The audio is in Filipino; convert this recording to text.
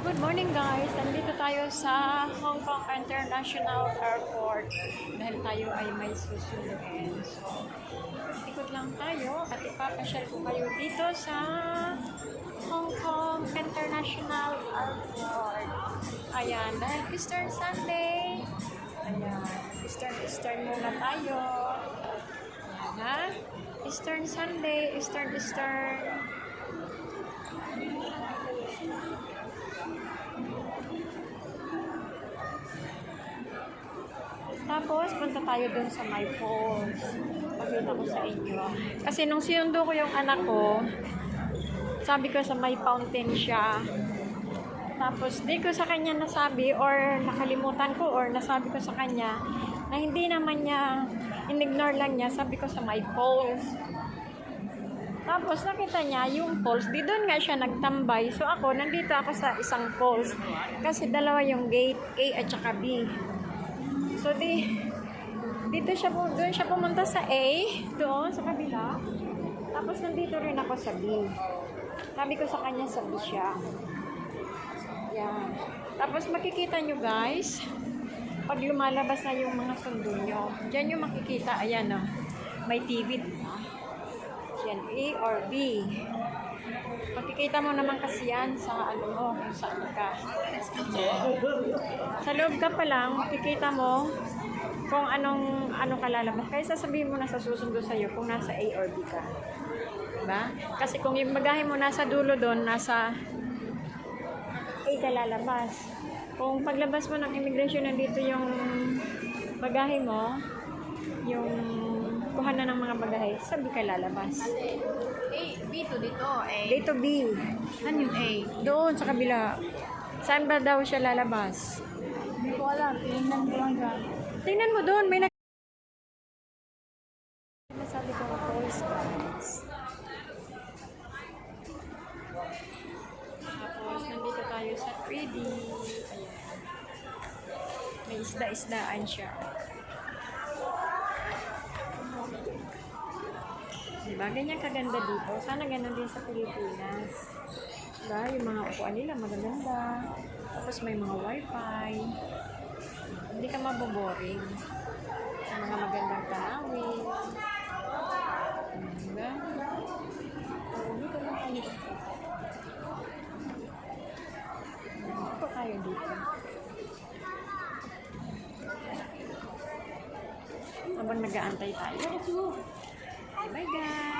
Good morning guys! Nandito tayo sa Hong Kong International Airport dahil tayo ay may susunduin. So, ikot lang tayo at ipapasyal ko kayo dito sa Hong Kong International Airport. Ayan, dahil Easter Sunday. Ayan, Eastern muna tayo. Ayan ha. Eastern Sunday, Eastern. Tapos, punta tayo dun sa my falls. Pakita ko sa inyo. Kasi nung sinundo ko yung anak ko, sabi ko sa may fountain siya. Tapos, di ko sa kanya nasabi or nakalimutan ko or nasabi ko sa kanya na hindi naman niya, in-ignore lang niya, sabi ko sa my falls. Tapos, nakita niya yung falls. Di doon nga siya nagtambay. So, ako, nandito ako sa isang falls. Kasi dalawa yung gate, A at saka B. So, doon siya pumunta sa A, doon sa kabila. Tapos, nandito rin ako sa B. Sabi ko sa kanya, sa B siya. Yan. Tapos, makikita nyo guys, pag lumalabas na yung mga sundo nyo, dyan yung makikita, ayan o, may TV, diba? Yan, A or B. Makikita mo naman kasi yan sa ano mo, kung saan ka. Sa loob ka pa lang, makikita mo kung anong ka lalabas. Kaya sasabihin mo na sa susundo sa'yo kung nasa A or B ka. Diba? Kasi kung yung bagahe mo nasa dulo doon, nasa A ka lalabas. Kung paglabas mo ng immigration, nandito yung bagahe mo, yung kuha na ng mga bagahe, sabi ka lalabas. A, B to dito, A. Dito B. Ano yung A? Doon sa kabila. Saan ba daw siya lalabas? Hindi ko alam. Tingnan ko lang dyan. Tingnan mo doon, may nasabi ko ng falls guys. Tapos, nandito tayo sa 3D. Ayan. May isda-isdaan siya. Diba? Ganyan kaganda dito. Sana ganun din sa Pilipinas. Diba? Yung mga upuan nila magaganda. Tapos may mga wifi. Hindi ka maboboring. Sa mga magandang tanawin. Diba? Dito lang tayo. Ito tayo dito. Habang nag-aantay tayo. Bye guys!